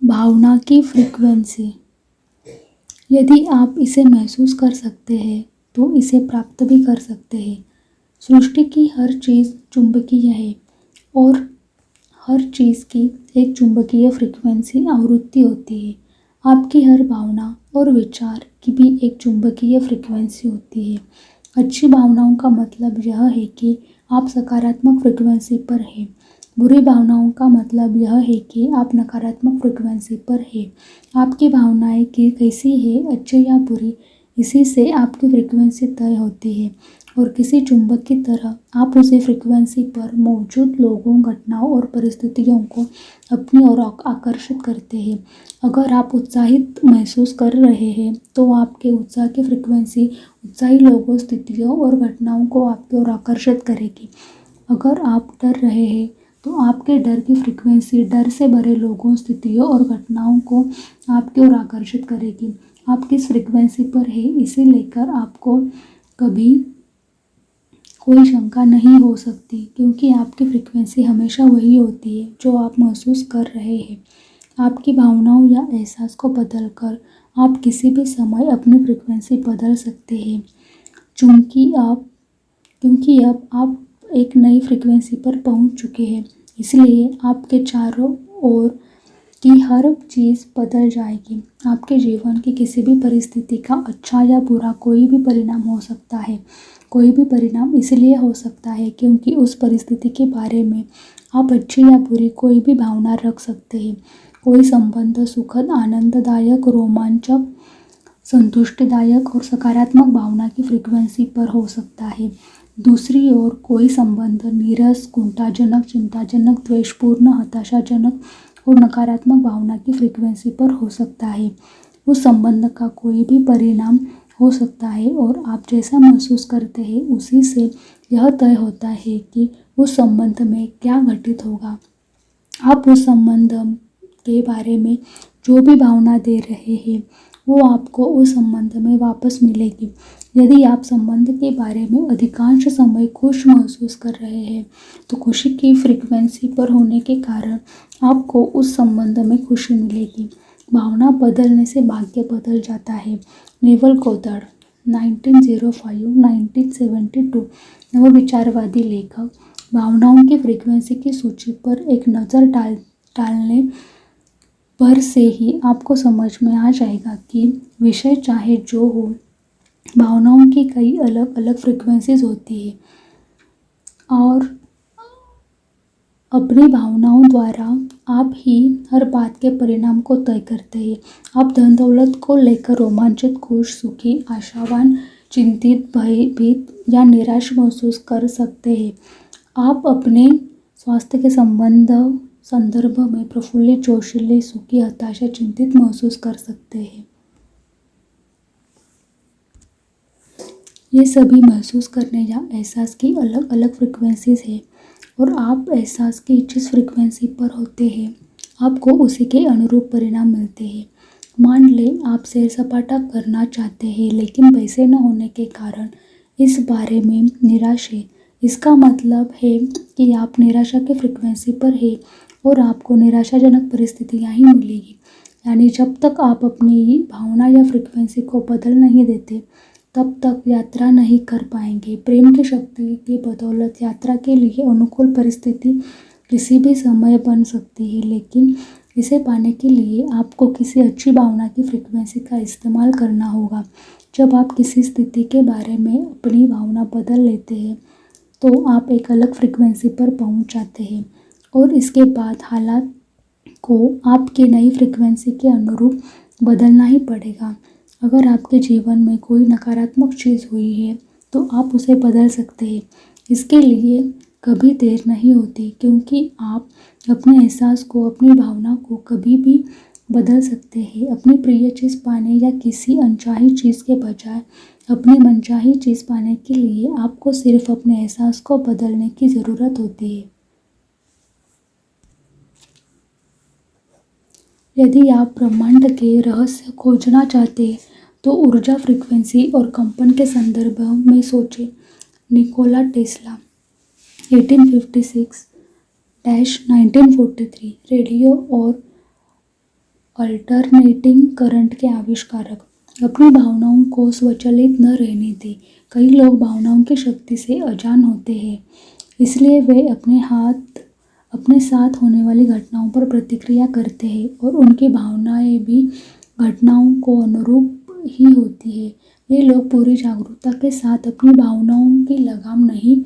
भावना की फ्रीक्वेंसी। यदि आप इसे महसूस कर सकते हैं तो इसे प्राप्त भी कर सकते हैं। सृष्टि की हर चीज़ चुंबकीय है और हर चीज़ की एक चुंबकीय फ्रीक्वेंसी आवृत्ति होती है। आपकी हर भावना और विचार की भी एक चुंबकीय फ्रीक्वेंसी होती है। अच्छी भावनाओं का मतलब यह है कि आप सकारात्मक फ्रीक्वेंसी पर हैं। बुरी भावनाओं का मतलब यह है कि आप नकारात्मक फ्रीक्वेंसी पर हैं। आपकी भावनाएं कि कैसी है, अच्छी या बुरी, इसी से आपकी फ्रीक्वेंसी तय होती है और किसी चुंबक की तरह आप उसी फ्रीक्वेंसी पर मौजूद लोगों, घटनाओं और परिस्थितियों को अपनी ओर आकर्षित करते हैं। अगर आप उत्साहित महसूस कर रहे हैं तो आपके उत्साह की फ्रीक्वेंसी उत्साही लोगों, स्थितियों और घटनाओं को आपकी ओर आकर्षित करेगी। अगर आप डर रहे हैं तो आपके डर की फ्रीक्वेंसी डर से भरे लोगों, स्थितियों और घटनाओं को आपकी ओर आकर्षित करेगी। आप किस फ्रीक्वेंसी पर है इसे लेकर आपको कभी कोई शंका नहीं हो सकती, क्योंकि आपकी फ्रीक्वेंसी हमेशा वही होती है जो आप महसूस कर रहे हैं। आपकी भावनाओं या एहसास को बदलकर आप किसी भी समय अपनी फ्रीक्वेंसी बदल सकते हैं, क्योंकि अब आप एक नई फ्रीक्वेंसी पर पहुंच चुके हैं। इसलिए आपके चारों ओर की हर चीज़ बदल जाएगी। आपके जीवन की किसी भी परिस्थिति का अच्छा या बुरा कोई भी परिणाम हो सकता है। कोई भी परिणाम इसलिए हो सकता है क्योंकि उस परिस्थिति के बारे में आप अच्छी या बुरी कोई भी भावना रख सकते हैं। कोई संबंध सुखद, आनंददायक, रोमांचक, संतुष्टिदायक और सकारात्मक भावना की फ्रीक्वेंसी पर हो सकता है। दूसरी ओर कोई संबंध नीरस, कुंठाजनक, चिंताजनक, द्वेषपूर्ण, हताशाजनक और नकारात्मक भावना की फ्रीक्वेंसी पर हो सकता है। उस संबंध का कोई भी परिणाम हो सकता है और आप जैसा महसूस करते हैं उसी से यह तय होता है कि उस संबंध में क्या घटित होगा। आप उस संबंध के बारे में जो भी भावना दे रहे हैं वो आपको उस संबंध में वापस मिलेगी। यदि आप संबंध के बारे में अधिकांश समय खुश महसूस कर रहे हैं तो खुशी की फ्रीक्वेंसी पर होने के कारण आपको उस संबंध में खुशी मिलेगी। भावना बदलने से भाग्य बदल जाता है। नेवल गोदर 1905-1972 नवविचारवादी लेखक। भावनाओं की फ्रीक्वेंसी की सूची पर एक नज़र डालने पर से ही आपको समझ में आ जाएगा कि विषय चाहे जो हो, भावनाओं की कई अलग अलग फ्रीक्वेंसीज होती है और अपनी भावनाओं द्वारा आप ही हर बात के परिणाम को तय करते हैं। आप धन दौलत को लेकर रोमांचित, खुश, सुखी, आशावान, चिंतित, भयभीत या निराश महसूस कर सकते हैं। आप अपने स्वास्थ्य के संदर्भ में प्रफुल्लित, जोशीले, सुखी, हताशा, चिंतित महसूस कर सकते हैं। ये सभी महसूस करने या एहसास की अलग अलग फ्रीक्वेंसीज है और आप एहसास की जिस फ्रीक्वेंसी पर होते हैं आपको उसी के अनुरूप परिणाम मिलते हैं। मान लें आप सैर सपाटा करना चाहते हैं लेकिन पैसे न होने के कारण इस बारे में निराश है। इसका मतलब है कि आप निराशा की फ्रीक्वेंसी पर है और आपको निराशाजनक परिस्थितियाँ ही मिलेगी। यानी जब तक आप अपनी भावना या फ्रीक्वेंसी को बदल नहीं देते तब तक यात्रा नहीं कर पाएंगे। प्रेम की शक्ति की बदौलत यात्रा के लिए अनुकूल परिस्थिति किसी भी समय बन सकती है, लेकिन इसे पाने के लिए आपको किसी अच्छी भावना की फ्रीक्वेंसी का इस्तेमाल करना होगा। जब आप किसी स्थिति के बारे में अपनी भावना बदल लेते हैं तो आप एक अलग फ्रीक्वेंसी पर पहुंच जाते हैं और इसके बाद हालात को आपकी नई फ्रीक्वेंसी के अनुरूप बदलना ही पड़ेगा। अगर आपके जीवन में कोई नकारात्मक चीज़ हुई है तो आप उसे बदल सकते हैं। इसके लिए कभी देर नहीं होती, क्योंकि आप अपने एहसास को, अपनी भावना को कभी भी बदल सकते हैं। अपनी प्रिय चीज़ पाने या किसी अनचाही चीज़ के बजाय अपनी मनचाही चीज़ पाने के लिए आपको सिर्फ अपने एहसास को बदलने की ज़रूरत होती है। यदि आप ब्रह्मांड के रहस्य खोजना चाहते हैं तो ऊर्जा, फ्रीक्वेंसी और कंपन के संदर्भ में सोचें। निकोला टेस्ला 1856-1943 रेडियो और अल्टरनेटिंग करंट के आविष्कारक। अपनी भावनाओं को स्वचालित न रहने दें। कई लोग भावनाओं की शक्ति से अजान होते हैं, इसलिए वे अपने साथ होने वाली घटनाओं पर प्रतिक्रिया करते हैं और उनकी भावनाएं भी घटनाओं को अनुरूप ही होती है। ये लोग पूरी जागरूकता के साथ अपनी भावनाओं की लगाम नहीं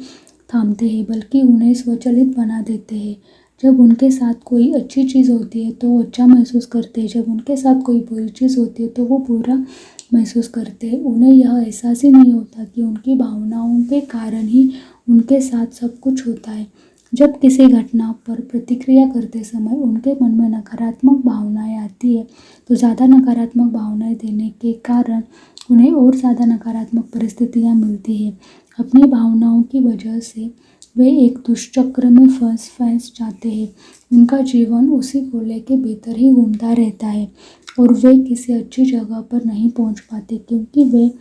थामते हैं, बल्कि उन्हें स्वचालित बना देते हैं। जब उनके साथ कोई अच्छी चीज़ होती है तो वो अच्छा महसूस करते हैं, जब उनके साथ कोई बुरी चीज़ होती है तो वो बुरा महसूस करते हैं। उन्हें यह एहसास ही नहीं होता कि उनकी भावनाओं के कारण ही उनके साथ सब कुछ होता है। जब किसी घटना पर प्रतिक्रिया करते समय उनके मन में नकारात्मक भावनाएं आती है, तो ज़्यादा नकारात्मक भावनाएं देने के कारण उन्हें और ज़्यादा नकारात्मक परिस्थितियां मिलती है। अपनी भावनाओं की वजह से वे एक दुष्चक्र में फंस जाते हैं। उनका जीवन उसी गोले के भीतर ही घूमता रहता है और वे किसी अच्छी जगह पर नहीं पहुंच पाते, क्योंकि वे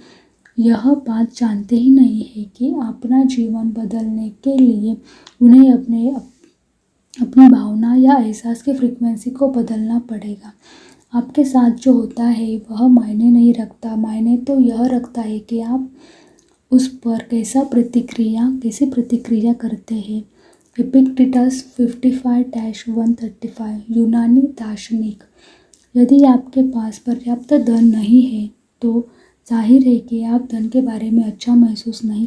यह बात जानते ही नहीं है कि अपना जीवन बदलने के लिए उन्हें अपनी भावना या एहसास की फ्रीक्वेंसी को बदलना पड़ेगा। आपके साथ जो होता है वह मायने नहीं रखता। मायने तो यह रखता है कि आप उस पर कैसी प्रतिक्रिया करते हैं। एपिक्टेटस 55-135 यूनानी दार्शनिक। यदि आपके पास पर्याप्त धन नहीं है तो जाहिर है कि आप धन के बारे में अच्छा महसूस नहीं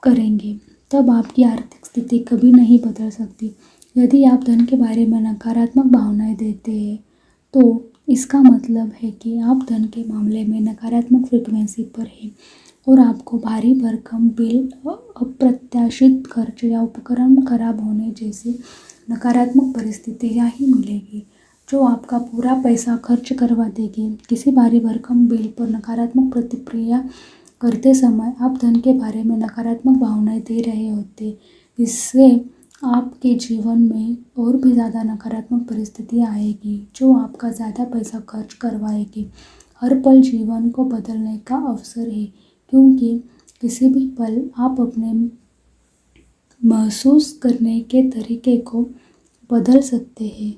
करेंगे। तब आपकी आर्थिक स्थिति कभी नहीं बदल सकती। यदि आप धन के बारे में नकारात्मक भावनाएं देते हैं तो इसका मतलब है कि आप धन के मामले में नकारात्मक फ्रीक्वेंसी पर हैं और आपको भारी भरकम बिल, अप्रत्याशित खर्च या उपकरण खराब होने जैसी नकारात्मक परिस्थितियां ही मिलेगी, जो आपका पूरा पैसा खर्च करवा देगी। किसी भारी भरकम बिल पर नकारात्मक प्रतिक्रिया करते समय आप धन के बारे में नकारात्मक भावनाएं दे रहे होते। इससे आपके जीवन में और भी ज़्यादा नकारात्मक परिस्थितियाँ आएगी, जो आपका ज़्यादा पैसा खर्च करवाएगी। हर पल जीवन को बदलने का अवसर है, क्योंकि किसी भी पल आप अपने महसूस करने के तरीके को बदल सकते हैं।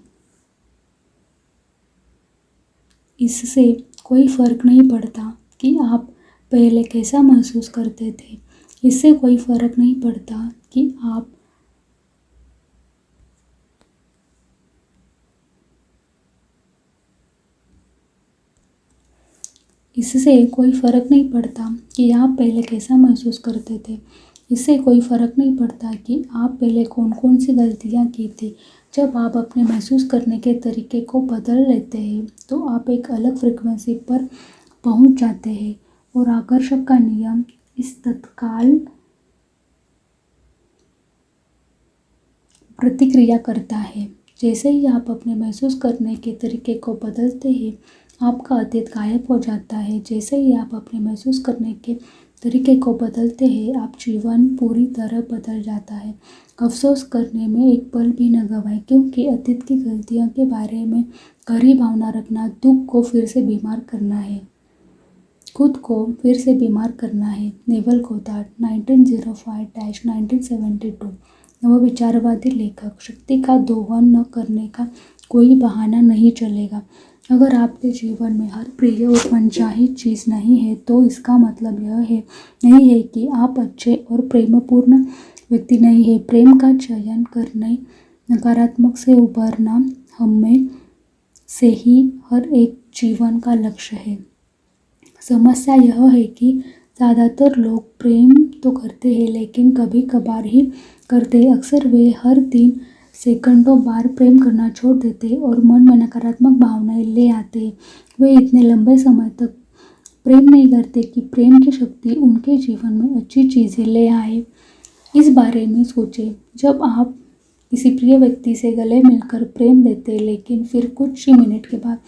इससे कोई फर्क नहीं पड़ता कि आप पहले कैसा महसूस करते थे। इससे कोई फर्क नहीं पड़ता कि आप इससे कोई फ़र्क नहीं पड़ता कि आप पहले कैसा महसूस करते थे। इससे कोई फ़र्क नहीं पड़ता कि आप पहले कौन कौन सी गलतियाँ की थी। जब आप अपने महसूस करने के तरीके को बदल लेते हैं तो आप एक अलग फ्रिक्वेंसी पर पहुंच जाते हैं और आकर्षण का नियम इस तत्काल प्रतिक्रिया करता है। जैसे ही आप अपने महसूस करने के तरीके को बदलते हैं, आपका अतीत गायब हो जाता है। जैसे ही आप अपने महसूस करने के तरीके को बदलते हैं, आप जीवन पूरी तरह बदल जाता है। अफसोस करने में एक पल भी न गवाएं, क्योंकि अतीत की गलतियों के बारे में गहरी भावना रखना दुख को फिर से बीमार करना है, खुद को फिर से बीमार करना है। नेवल गोदार्ड 1905-1972 नवविचारवादी लेखक। शक्ति का दोहन न करने का कोई बहाना नहीं चलेगा। अगर आपके जीवन में हर प्रिय और मनचाही चीज़ नहीं है तो इसका मतलब यह नहीं है कि आप अच्छे और प्रेमपूर्ण व्यक्ति नहीं है। प्रेम का चयन करने, नकारात्मक से उभरना हमें से ही हर एक जीवन का लक्ष्य है। समस्या यह है कि ज़्यादातर लोग प्रेम तो करते हैं लेकिन कभी कभार ही करते हैं। अक्सर वे हर 3 सेकंडों बार प्रेम करना छोड़ देते और मन में नकारात्मक भावनाएं ले आते। वे इतने लंबे समय तक प्रेम नहीं करते कि प्रेम की शक्ति उनके जीवन में अच्छी चीज़ें ले आए। इस बारे में सोचें, जब आप किसी प्रिय व्यक्ति से गले मिलकर प्रेम देते लेकिन फिर कुछ ही मिनट के बाद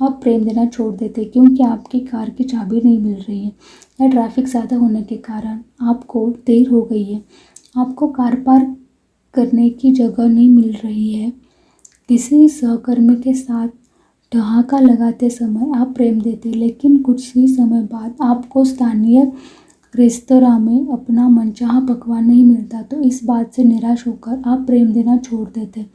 आप प्रेम देना छोड़ देते क्योंकि आपकी कार की चाबी नहीं मिल रही है या ट्रैफिक ज़्यादा होने के कारण आपको देर हो गई है, आपको कार पार्क करने की जगह नहीं मिल रही है। किसी सहकर्मी के साथ ठहाका लगाते समय आप प्रेम देते लेकिन कुछ ही समय बाद आपको स्थानीय रेस्तरां में अपना मनचाहा पकवान नहीं मिलता, तो इस बात से निराश होकर आप प्रेम देना छोड़ देते।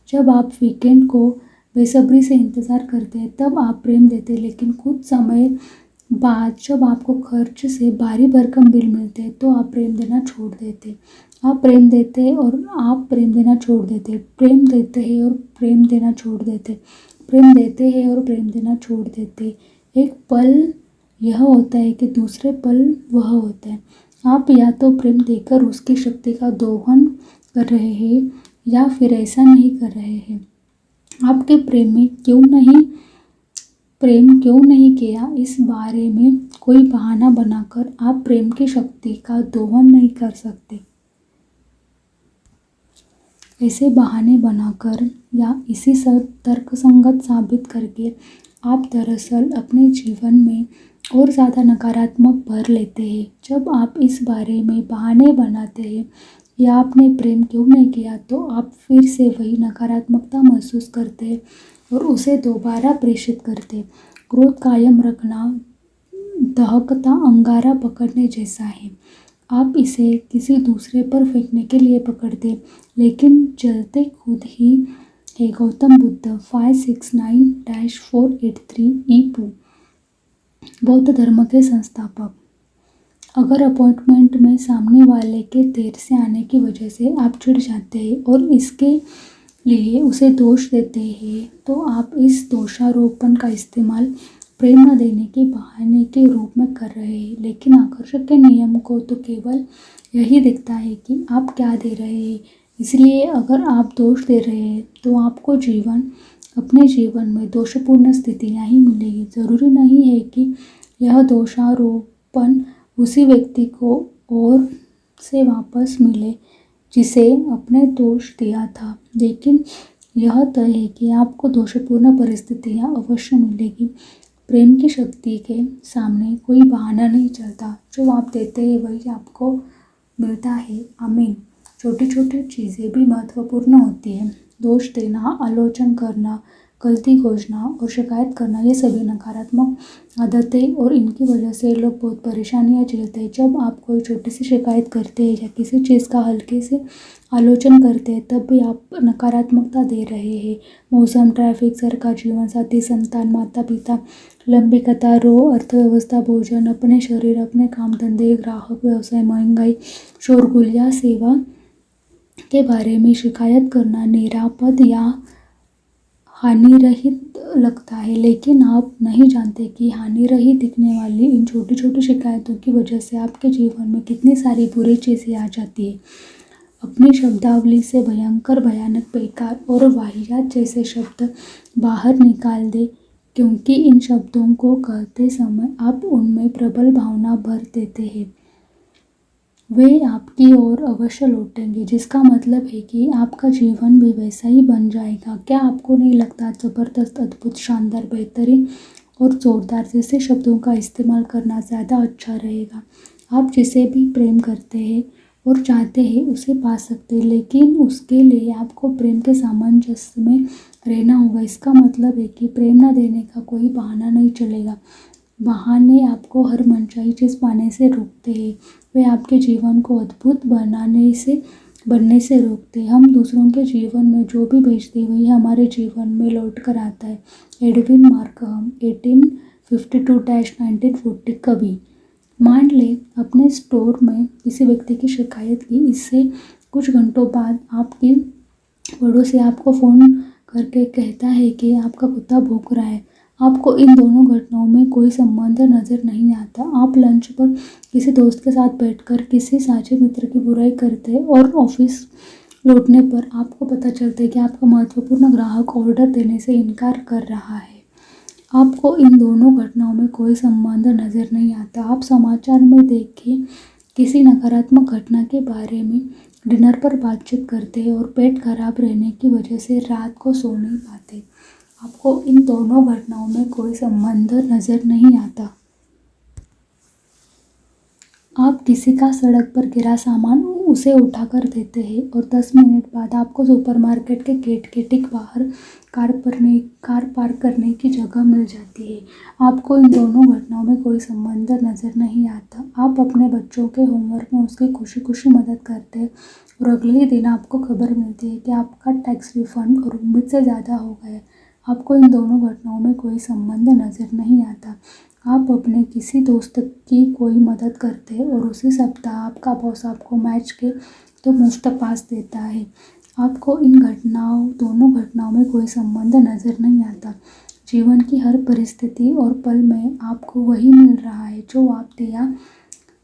जब आप वीकेंड को बेसब्री से इंतज़ार करते हैं तब आप प्रेम देते हैं, लेकिन कुछ समय बाद जब आपको खर्च से भारी भरकम बिल मिलते हैं तो आप प्रेम देना छोड़ देते। आप प्रेम देते हैं और आप प्रेम देना छोड़ देते, प्रेम देते हैं और प्रेम देना छोड़ देते, प्रेम देते हैं और प्रेम देना छोड़ देते। एक पल यह होता है कि दूसरे पल वह होता है। आप या तो प्रेम देकर उसकी शक्ति का दोहन कर रहे हैं या फिर ऐसा नहीं कर रहे हैं। आपके प्रेम क्यों नहीं किया, इस बारे में कोई बहाना बनाकर आप प्रेम की शक्ति का दोहन नहीं कर सकते। ऐसे बहाने बनाकर या इसी तर्कसंगत साबित करके आप दरअसल अपने जीवन में और ज़्यादा नकारात्मक भर लेते हैं। जब आप इस बारे में बहाने बनाते हैं या आपने प्रेम क्यों नहीं किया तो आप फिर से वही नकारात्मकता महसूस करते हैं और उसे दोबारा प्रेषित करते। क्रोध कायम रखना दहकता अंगारा पकड़ने जैसा है। आप इसे किसी दूसरे पर फेंकने के लिए पकड़ते, लेकिन जलते खुद ही है। गौतम बुद्ध 569-483 ईपू, बौद्ध धर्म के संस्थापक। अगर अपॉइंटमेंट में सामने वाले के देर से आने की वजह से आप चिढ़ जाते हैं और इसके लिए उसे दोष देते हैं तो आप इस दोषारोपण का इस्तेमाल प्रेम न देने के बहाने के रूप में कर रहे हैं। लेकिन आकर्षक के नियम को तो केवल यही दिखता है कि आप क्या दे रहे हैं। इसलिए अगर आप दोष दे रहे हैं तो आपको अपने जीवन में दोषपूर्ण स्थितियाँ ही मिलेगी। ज़रूरी नहीं है कि यह दोषारोपण उसी व्यक्ति को और से वापस मिले जिसे अपने दोष दिया था, लेकिन यह तय है कि आपको दोषपूर्ण परिस्थितियाँ अवश्य मिलेगी। प्रेम की शक्ति के सामने कोई बहाना नहीं चलता। जो आप देते हैं वही आपको मिलता है। आमीन। छोटी छोटी चीज़ें भी महत्वपूर्ण होती हैं। दोष देना, आलोचना करना, गलती खोजना और शिकायत करना, ये सभी नकारात्मक आदतें और इनकी वजह से लोग बहुत परेशानियां झेलते हैं। जब आप कोई छोटी सी शिकायत करते हैं या किसी चीज़ का हल्के से आलोचना करते हैं तब भी आप नकारात्मकता दे रहे हैं। मौसम, ट्रैफिक, सरकार, जीवन साथी, संतान, माता पिता, लंबी कतारों, अर्थव्यवस्था, भोजन, अपने शरीर, अपने काम धंधे, ग्राहक, व्यवसाय, महंगाई, शोरगुल या सेवा के बारे में शिकायत करना निरापद या हानिरहित लगता है, लेकिन आप नहीं जानते कि हानिरहित दिखने वाली इन छोटी छोटी शिकायतों की वजह से आपके जीवन में कितनी सारी बुरी चीज़ें आ जाती है। अपनी शब्दावली से भयंकर, भयानक, बेकार और वाहियात जैसे शब्द बाहर निकाल दे, क्योंकि इन शब्दों को कहते समय आप उनमें प्रबल भावना भर देते हैं। वे आपकी ओर अवश्य लौटेंगे, जिसका मतलब है कि आपका जीवन भी वैसा ही बन जाएगा। क्या आपको नहीं लगता ज़बरदस्त, अद्भुत, शानदार, बेहतरीन और ज़ोरदार जैसे शब्दों का इस्तेमाल करना ज़्यादा अच्छा रहेगा। आप जिसे भी प्रेम करते हैं और चाहते हैं उसे पा सकते हैं, लेकिन उसके लिए आपको प्रेम के सामंजस्य में रहना होगा। इसका मतलब है कि प्रेम न देने का कोई बहाना नहीं चलेगा। बहाने आपको हर मनचाही चीज़ पाने से रोकते हैं। वे आपके जीवन को अद्भुत बनने से रोकते हैं। हम दूसरों के जीवन में जो भी भेजते हैं वही हमारे जीवन में लौट कर आता है। एडविन मार्कहम 1852-1940 कवि। मान ले अपने स्टोर में किसी व्यक्ति की शिकायत की। इससे कुछ घंटों बाद आपकी पड़ोसी आपको फ़ोन करके कहता है कि आपका कुत्ता भौंक रहा है। आपको इन दोनों घटनाओं में कोई संबंध नज़र नहीं आता। आप लंच पर किसी दोस्त के साथ बैठकर किसी साझे मित्र की बुराई करते हैं और ऑफिस लौटने पर आपको पता चलता है कि आपका महत्वपूर्ण ग्राहक ऑर्डर देने से इनकार कर रहा है। आपको इन दोनों घटनाओं में कोई संबंध नज़र नहीं आता। आप समाचार में देखे किसी नकारात्मक घटना के बारे में डिनर पर बातचीत करते हैं और पेट खराब रहने की वजह से रात को सो नहीं पाते। आपको इन दोनों घटनाओं में कोई संबंध नज़र नहीं आता। आप किसी का सड़क पर गिरा सामान उसे उठा कर देते हैं और 10 मिनट बाद आपको सुपरमार्केट के गेट के ठीक बाहर कार पार्क करने की जगह मिल जाती है। आपको इन दोनों घटनाओं में कोई संबंध नज़र नहीं आता। आप अपने बच्चों के होमवर्क में उसकी खुशी खुशी मदद करते हैं और अगले ही दिन आपको खबर मिलती है कि आपका टैक्स रिफंड और उम्मीद से ज़्यादा हो गया है। आपको इन दोनों घटनाओं में कोई संबंध नज़र नहीं आता। आप अपने किसी दोस्त की कोई मदद करते हैं और उसी सप्ताह आपका बॉस आपको मैच के तो मुफ्त पास देता है। आपको इन दोनों घटनाओं में कोई संबंध नज़र नहीं आता। जीवन की हर परिस्थिति और पल में आपको वही मिल रहा है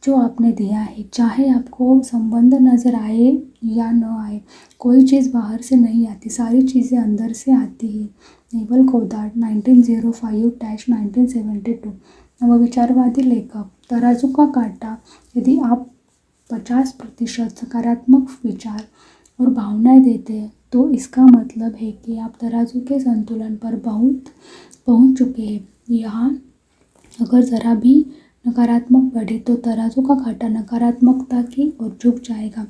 जो आपने दिया है, चाहे आपको संबंध नज़र आए या न आए। कोई चीज़ बाहर से नहीं आती, सारी चीज़ें अंदर से आती है। नेवल गोदार्ड 1905-1972 नवविचारवादी लेखक। तराजू का कांटा। यदि आप 50% सकारात्मक विचार और भावनाएं देते हैं तो इसका मतलब है कि आप तराजू के संतुलन पर बहुत पहुंच चुके हैं। यहाँ अगर ज़रा भी नकारात्मक बढ़े तो तराजू का कांटा नकारात्मकता की ओर झुक जाएगा।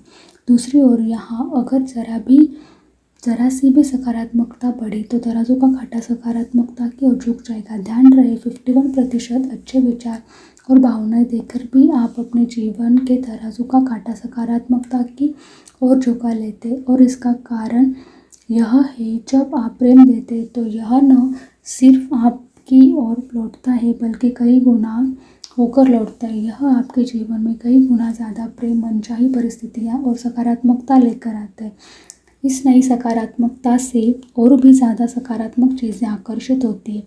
दूसरी ओर यहाँ अगर जरा सी भी सकारात्मकता बढ़ी तो तराजू का कांटा सकारात्मकता की ओर झुक जाएगा। ध्यान रहे 51% अच्छे विचार और भावनाएं देकर भी आप अपने जीवन के तराजू का कांटा सकारात्मकता की ओर झुका लेते और इसका कारण यह है जब आप प्रेम देते तो यह न सिर्फ आपकी ओर लौटता है बल्कि कई गुना होकर लौटता है। यह आपके जीवन में कई गुना ज़्यादा प्रेम, मनचाही परिस्थितियाँ और सकारात्मकता लेकर आता है। इस नई सकारात्मकता से और भी ज़्यादा सकारात्मक चीज़ें आकर्षित होती है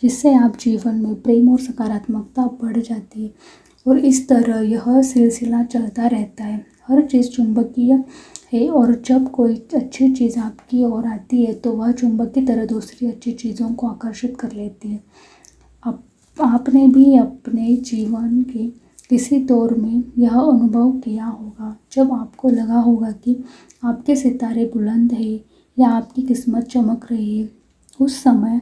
जिससे आप जीवन में प्रेम और सकारात्मकता बढ़ जाती है और इस तरह यह सिलसिला चलता रहता है। हर चीज़ चुंबकीय है और जब कोई अच्छी चीज़ आपकी ओर आती है तो वह चुंबक की तरह दूसरी अच्छी चीज़ों को आकर्षित कर लेती है। आपने भी अपने जीवन के किसी दौर में यह अनुभव किया होगा जब आपको लगा होगा कि आपके सितारे बुलंद हैं या आपकी किस्मत चमक रही है। उस समय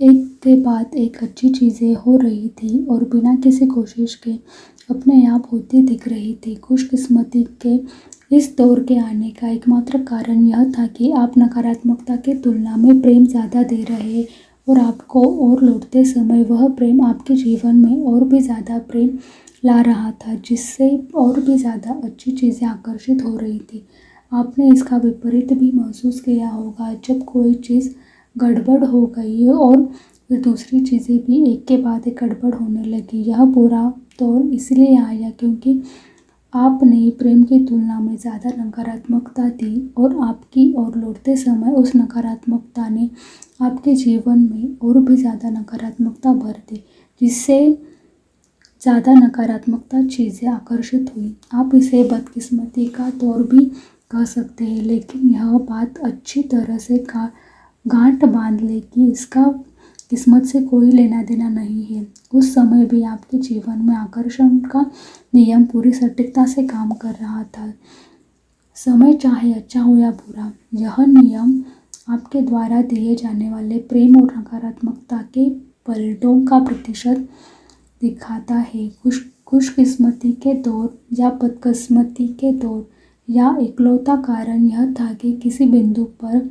एक के बाद एक अच्छी चीज़ें हो रही थी और बिना किसी कोशिश के अपने आप होती दिख रही थी। खुशकिस्मती के इस दौर के आने का एकमात्र कारण यह था कि आप नकारात्मकता की तुलना में प्रेम ज़्यादा दे रहे और आपको और लौटते समय वह प्रेम आपके जीवन में और भी ज़्यादा प्रेम ला रहा था जिससे और भी ज़्यादा अच्छी चीज़ें आकर्षित हो रही थी। आपने इसका विपरीत भी महसूस किया होगा जब कोई चीज़ गड़बड़ हो गई और फिर दूसरी चीज़ें भी एक के बाद एक गड़बड़ होने लगी। यह बुरा दौर इसलिए आया क्योंकि आपने प्रेम की तुलना में ज़्यादा नकारात्मकता दी और आपकी ओर लौटते समय उस नकारात्मकता ने आपके जीवन में और भी ज़्यादा नकारात्मकता भर दी जिससे ज़्यादा नकारात्मकता चीज़ें आकर्षित हुई। आप इसे बदकिस्मती का दौर भी कह सकते हैं, लेकिन यह बात अच्छी तरह से गांठ बांध ले कि इसका किस्मत से कोई लेना देना नहीं है। उस समय भी आपके जीवन में आकर्षण का नियम पूरी सटीकता से काम कर रहा था। समय चाहे अच्छा हो या बुरा, यह नियम आपके द्वारा दिए जाने वाले प्रेम और नकारात्मकता के पलटों का प्रतिशत दिखाता है। खुशकिस्मती के दौर या बदकिस्मती के दौर या इकलौता कारण यह था कि किसी बिंदु पर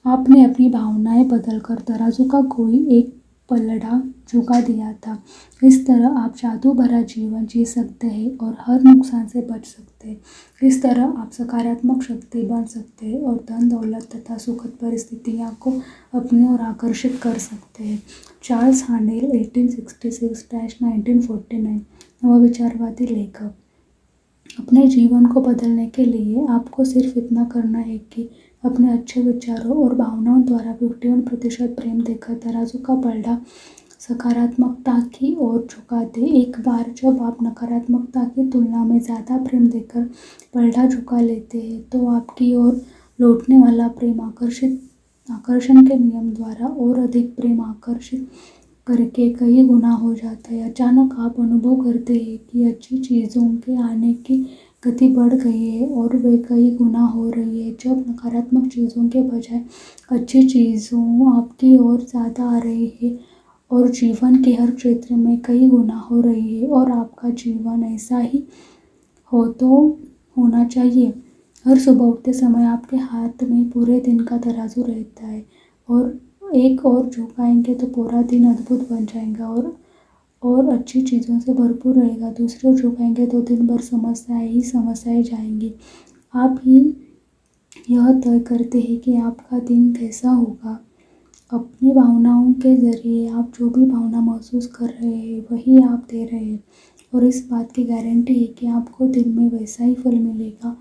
आपने अपनी भावनाएं बदलकर तराजू का कोई एक पलड़ा झुका दिया था। इस तरह आप जादू भरा जीवन जी सकते हैं और हर नुकसान से बच सकते हैं। इस तरह आप सकारात्मक शक्ति बन सकते हैं और धन दौलत तथा सुखद परिस्थितियों को अपनी ओर आकर्षित कर सकते हैं। चार्ल्स हानेल 1866-1949 नवविचारवादी लेखक। अपने जीवन को बदलने के लिए आपको सिर्फ इतना करना है कि अपने अच्छे विचारों और भावनाओं द्वारा 51% प्रेम देकर तराजू का पलड़ा सकारात्मकता की ओर झुका दे। एक बार जब आप नकारात्मकता की तुलना में ज़्यादा प्रेम देकर पलड़ा झुका लेते हैं तो आपकी ओर लौटने वाला प्रेम आकर्षण के नियम द्वारा और अधिक प्रेम आकर्षित करके कई गुना हो जाता है। अचानक आप अनुभव करते हैं कि अच्छी चीज़ों के आने की गति बढ़ गई है और वे कई गुना हो रही है। जब नकारात्मक चीज़ों के बजाय अच्छी चीज़ों आपकी ओर ज़्यादा आ रही है और जीवन के हर क्षेत्र में कई गुना हो रही है और आपका जीवन ऐसा ही हो तो होना चाहिए। हर सुबह उठते समय आपके हाथ में पूरे दिन का तराजू रहता है और एक और झुकाएंगे तो पूरा दिन अद्भुत बन जाएगा और अच्छी चीज़ों से भरपूर रहेगा। दूसरे झुकाएंगे तो दिन भर समस्याएं जाएंगी। आप ही यह तय करते हैं कि आपका दिन कैसा होगा। अपनी भावनाओं के ज़रिए आप जो भी भावना महसूस कर रहे हैं वही आप दे रहे हैं और इस बात की गारंटी है कि आपको दिन में वैसा ही फल मिलेगा।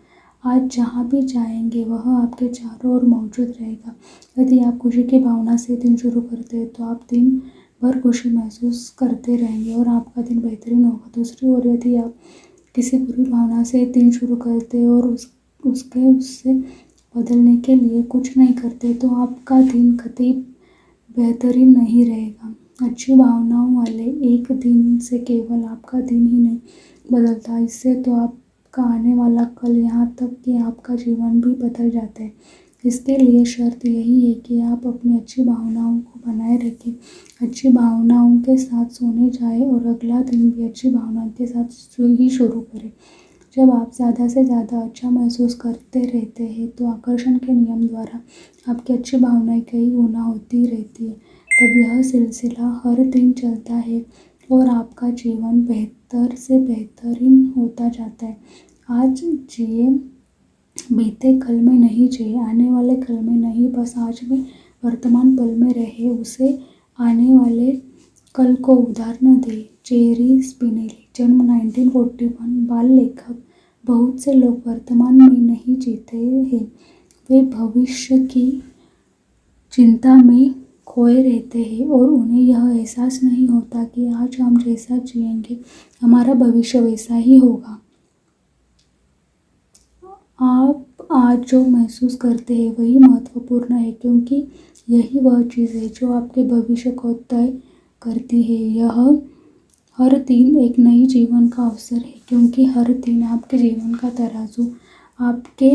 आज जहाँ भी जाएंगे वह आपके चारों ओर मौजूद रहेगा। यदि आप खुशी की भावना से दिन शुरू करते हैं तो आप दिन भर खुशी महसूस करते रहेंगे और आपका दिन बेहतरीन होगा। दूसरी ओर यदि आप किसी बुरी भावना से दिन शुरू करते हैं और उससे बदलने के लिए कुछ नहीं करते तो आपका दिन कतई बेहतरीन नहीं रहेगा। अच्छी भावनाओं वाले एक दिन से केवल आपका दिन ही नहीं बदलता, इससे तो आपका आने वाला कल, यहाँ तक कि आपका जीवन भी बदल जाता है। इसके लिए शर्त यही है कि आप अपनी अच्छी भावनाओं को बनाए रखें, अच्छी भावनाओं के साथ सोने जाएं और अगला दिन भी अच्छी भावनाओं के साथ ही शुरू करें। जब आप ज़्यादा से ज़्यादा अच्छा महसूस करते रहते हैं तो आकर्षण के नियम द्वारा आपकी अच्छी भावनाएं कई गुना होती रहती है। तब यह सिलसिला हर दिन चलता है और आपका जीवन बेहतर से बेहतरीन होता जाता है। आज जिए, बीते कल में नहीं जिए, आने वाले कल में नहीं, बस आज में वर्तमान पल में रहे, उसे आने वाले कल को उधार न दे। जेरी स्पिनेली, जन्म 1941, बाल लेखक। बहुत से लोग वर्तमान में नहीं जीते हैं, वे भविष्य की चिंता में खोए रहते हैं और उन्हें यह एहसास नहीं होता कि आज हम जैसा जिएंगे हमारा भविष्य वैसा ही होगा। आप आज जो महसूस करते हैं वही महत्वपूर्ण है, क्योंकि यही वह चीज़ है जो आपके भविष्य को तय करती है। यह हर दिन एक नई जीवन का अवसर है, क्योंकि हर दिन आपके जीवन का तराजू आपके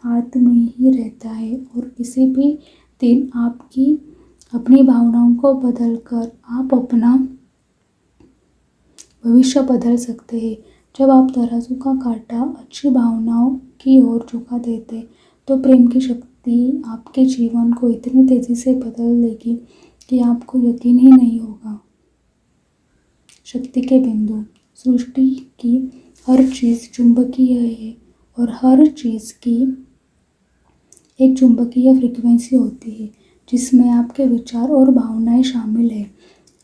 हाथ में ही रहता है और किसी भी दिन अपनी भावनाओं को बदलकर आप अपना भविष्य बदल सकते हैं। जब आप तराजू का कांटा अच्छी भावनाओं की ओर झुका देते तो प्रेम की शक्ति आपके जीवन को इतनी तेज़ी से बदल देगी कि आपको यकीन ही नहीं होगा। शक्ति के बिंदु। सृष्टि की हर चीज़ चुंबकीय है और हर चीज़ की एक चुंबकीय फ्रीक्वेंसी होती है जिसमें आपके विचार और भावनाएं शामिल है।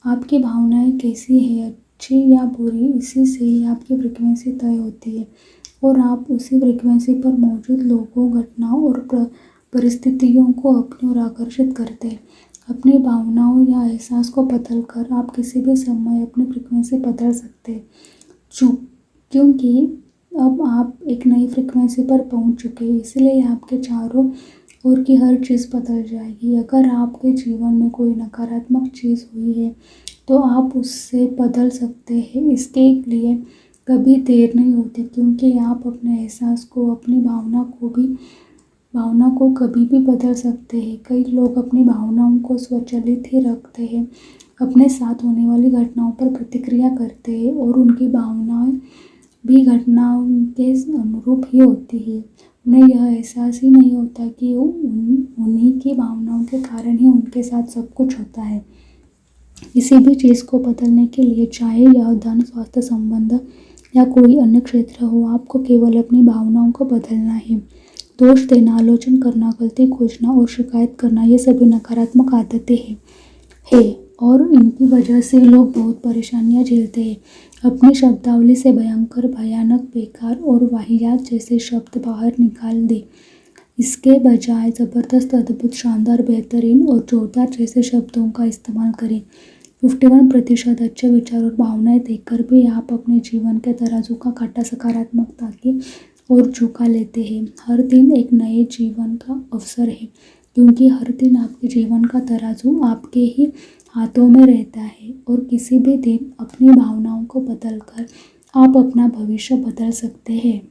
आपकी भावनाएं कैसी है, अच्छी या बुरी, इसी से ही आपकी फ्रीक्वेंसी तय होती है और आप उसी फ्रीक्वेंसी पर मौजूद लोगों, घटनाओं और परिस्थितियों को अपनी ओर आकर्षित करते हैं। अपनी भावनाओं या एहसास को बदलकर आप किसी भी समय अपनी फ्रीक्वेंसी बदल सकते हैं, क्योंकि अब आप एक नई फ्रीक्वेंसी पर पहुंच चुके हैं, इसलिए आपके चारों ओर की हर चीज़ बदल जाएगी। अगर आपके जीवन में कोई नकारात्मक चीज़ हुई है तो आप उससे बदल सकते हैं। इसके लिए कभी देर नहीं होती, क्योंकि आप अपने एहसास को, अपनी भावना को कभी भी बदल सकते हैं। कई लोग अपनी भावनाओं को स्वचालित ही रखते हैं, अपने साथ होने वाली घटनाओं पर प्रतिक्रिया करते हैं और उनकी भावनाएं भी घटनाओं के अनुरूप ही होती है। उन्हें यह एहसास ही नहीं होता कि उन्हीं की भावनाओं के कारण ही उनके साथ सब कुछ होता है। किसी भी चीज़ को बदलने के लिए, चाहे यह धन, स्वास्थ्य, संबंध या कोई अन्य क्षेत्र हो, आपको केवल अपनी भावनाओं को बदलना है। दोष देना, आलोचना करना, गलती खोजना और शिकायत करना, ये सभी नकारात्मक आदतें हैं और इनकी वजह से लोग बहुत परेशानियां झेलते हैं। अपनी शब्दावली से भयंकर, भयानक, बेकार और वाहियात जैसे शब्द बाहर निकाल दें। इसके बजाय ज़बरदस्त, अद्भुत, शानदार, बेहतरीन और जोरदार जैसे शब्दों का इस्तेमाल करें। 51% अच्छे विचार और भावनाएं देकर भी आप अपने जीवन के तराजू का कांटा सकारात्मकता की ओर झुका लेते हैं। हर दिन एक नए जीवन का अवसर है, क्योंकि हर दिन आपके जीवन का तराजू आपके ही हाथों में रहता है और किसी भी दिन अपनी भावनाओं को बदलकर आप अपना भविष्य बदल सकते हैं।